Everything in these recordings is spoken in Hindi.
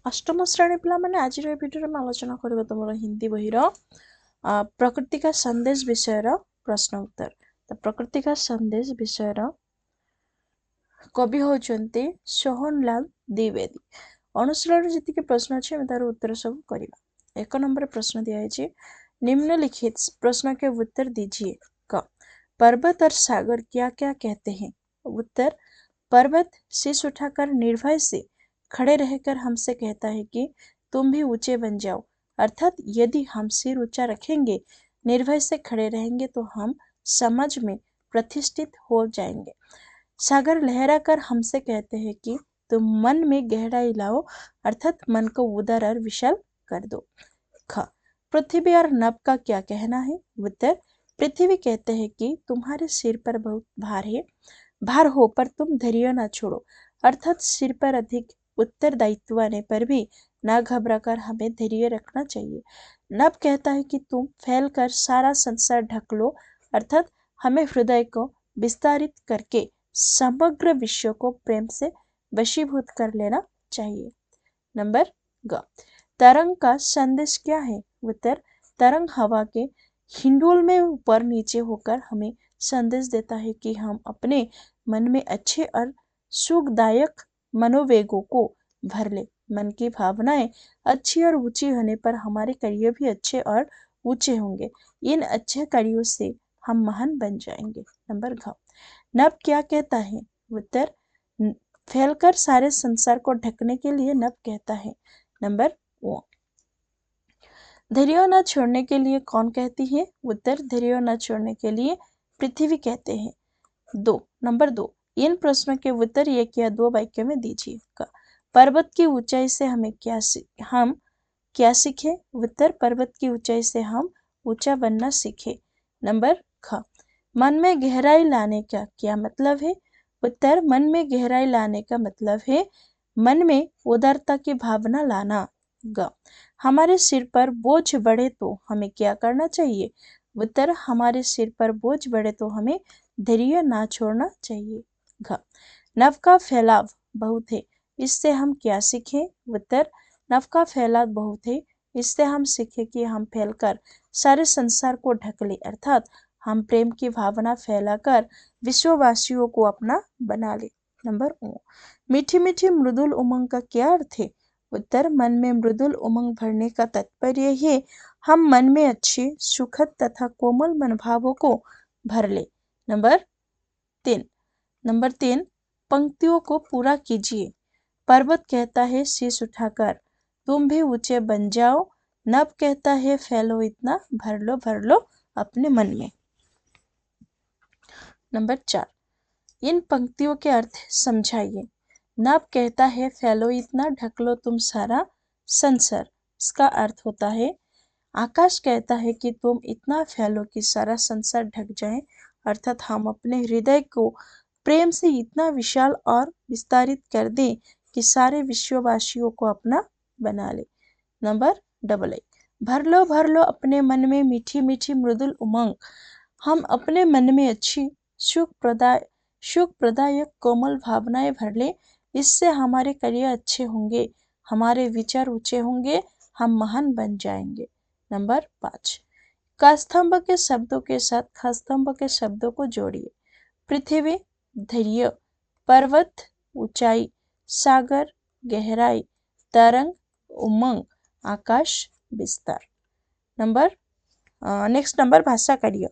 अष्टम श्रेणी पिला माने आज भिडियो में आलोचना करबा तुम हिंदी बही प्रकृति का संदेश विषय प्रश्न उत्तर। तो प्रकृति का संदेश विषय कवि होचंती सोहनलाल द्विवेदी। अनुशीलन जी प्रश्न अच्छे तार उत्तर सब करवा। एक नंबर प्रश्न दिया है, निम्नलिखित प्रश्न के उत्तर दीजिए। क पर्वत और सागर क्या क्या कहते हैं? उत्तर, पर्वत शीश उठाकर निर्भय से खड़े रहकर हमसे कहता है कि तुम भी ऊंचे बन जाओ, अर्थात यदि हम सिर ऊंचा रखेंगे, निर्भय से खड़े रहेंगे तो हम समाज में प्रतिष्ठित हो जाएंगे। सागर लहराकर हमसे कहते हैं कि तुम मन में गहराई लाओ, अर्थात मन को उदार और विशाल कर दो। ख पृथ्वी और नभ का क्या कहना है? उत्तर, पृथ्वी कहते हैं कि तुम्हारे सिर पर बहुत भार हो पर तुम धैर्य ना छोड़ो, अर्थात सिर पर अधिक उत्तरदायित्व आने पर भी ना घबराकर हमें धैर्य रखना चाहिए। नभ कहता है कि तुम फैलकर सारा संसार ढक लो, अर्थात हमें हृदय को विस्तारित करके समग्र विश्व को प्रेम से वशीभूत कर लेना चाहिए। नंबर ग तरंग का संदेश क्या है? उत्तर, तरंग हवा के हिंडोल में ऊपर नीचे होकर हमें संदेश देता है कि हम अपने मन में अच्छे और सुखदायक मनोवेगों को भर ले। मन की भावनाएं अच्छी और ऊंची होने पर हमारे कार्य भी अच्छे और ऊंचे होंगे। इन अच्छे कार्यों से हम महान बन जाएंगे। नंबर घ नभ क्या कहता है? उत्तर, फैलकर सारे संसार को ढकने के लिए नभ कहता है। नंबर ओ धैर्य न छोड़ने के लिए कौन कहती है? उत्तर, धैर्य न छोड़ने के लिए पृथ्वी कहते हैं। नंबर 2 इन प्रश्नों के उत्तर एक या दो वाक्य में दीजिए। पर्वत की ऊंचाई से हम क्या सीखे? उत्तर, पर्वत की ऊंचाई से हम ऊंचा बनना सीखे। नंबर ख मन में गहराई लाने का क्या मतलब है? उत्तर, मन में गहराई लाने का मतलब है मन में उदारता की भावना लाना। ग हमारे सिर पर बोझ बढ़े तो हमें क्या करना चाहिए? उत्तर, हमारे सिर पर बोझ बढ़े तो हमें धैर्य ना छोड़ना चाहिए। घ नभ का फैलाव बहुत है, इससे हम क्या सीखें? उत्तर, नभ का फैलाव बहुत है, इससे हम सीखें कि हम फैलकर सारे संसार को ढक ले, अर्थात हम प्रेम की भावना फैलाकर विश्ववासियों को अपना बना ले। नंबर ओ मीठी मीठी मृदुल उमंग का क्या अर्थ है? उत्तर, मन में मृदुल उमंग भरने का तात्पर्य है हम मन में अच्छे, सुखद तथा कोमल मनोभावों को भर ले। नंबर 3 पंक्तियों को पूरा कीजिए। पर्वत कहता है शीश उठाकर तुम भी ऊंचे बन जाओ, नभ कहता है फैलो इतना, भर लो अपने मन में। नंबर 4 इन पंक्तियों के अर्थ समझाइए। नभ कहता है फैलो इतना, ढक लो तुम सारा संसार। इसका अर्थ होता है आकाश कहता है कि तुम इतना फैलो कि सारा संसार ढक जाए, अर्थात हम अपने हृदय को प्रेम से इतना विशाल और विस्तारित कर दें कि सारे विश्ववासियों को अपना बना ले। नंबर 8 भर लो अपने मन में मीठी मीठी मृदुल उमंग। हम अपने मन में अच्छी सुख प्रदायक कोमल भावनाएं भर ले, इससे हमारे कार्य अच्छे होंगे, हमारे विचार ऊंचे होंगे, हम महान बन जाएंगे। नंबर 5 कस्तंभ के शब्दों के साथ खस्तंभ के शब्दों को जोड़िए। पृथ्वी धैर्य, पर्वत ऊंचाई, सागर गहराई, तरंग उमंग, आकाश विस्तार। नेक्स्ट नंबर भाषा कार्य।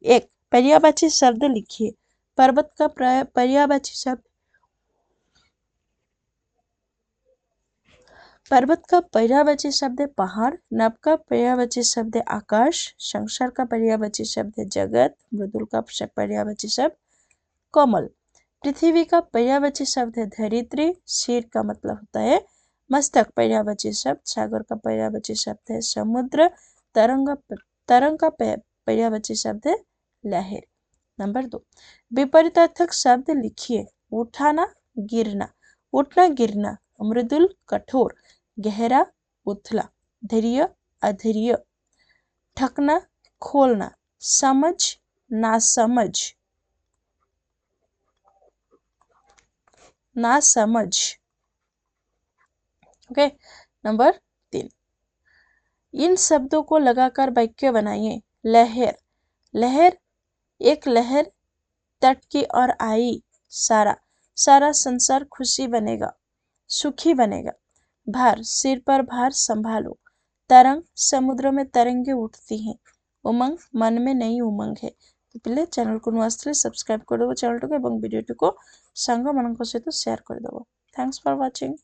1 पर्यायवाची शब्द लिखिए। पर्वत का पर्यायवाची शब्द है पहाड़, नभ का पर्यायवाची शब्द है आकाश, संसार का पर्यायवाची शब्द है जगत, मृदुल का पर्यायवाची शब्द कोमल, पृथ्वी का पर्यायवाची शब्द है धरित्री, सिर का मतलब होता है मस्तक, पर्यायवाची शब्द सागर का पर्यायवाची शब्द है समुद्र, तरंग का पर्यायवाची शब्द है लहर। नंबर 2 विपरीतार्थक शब्द लिखिए। उठाना गिरना, उठना गिरना, मृदुल कठोर, गहरा उथला, धैर्य अधैर्य, ठकना खोलना, समझ नासमझ, ओके। नंबर 3, इन शब्दों को लगाकर वाक्य बनाइए। लहर, लहर, एक लहर तट की ओर आई, सारा, सारा संसार खुशी बनेगा, सुखी बनेगा। भार, सिर पर भार संभालो। तरंग, समुद्र में तरंगे उठती हैं। उमंग, मन में नई उमंग है। तो पिले चैनल को नुआ आसले सब्सक्राइब कर दो चैनल को, वीडियो को सांग मान सहित शेयर कर दो। Thanks for watching.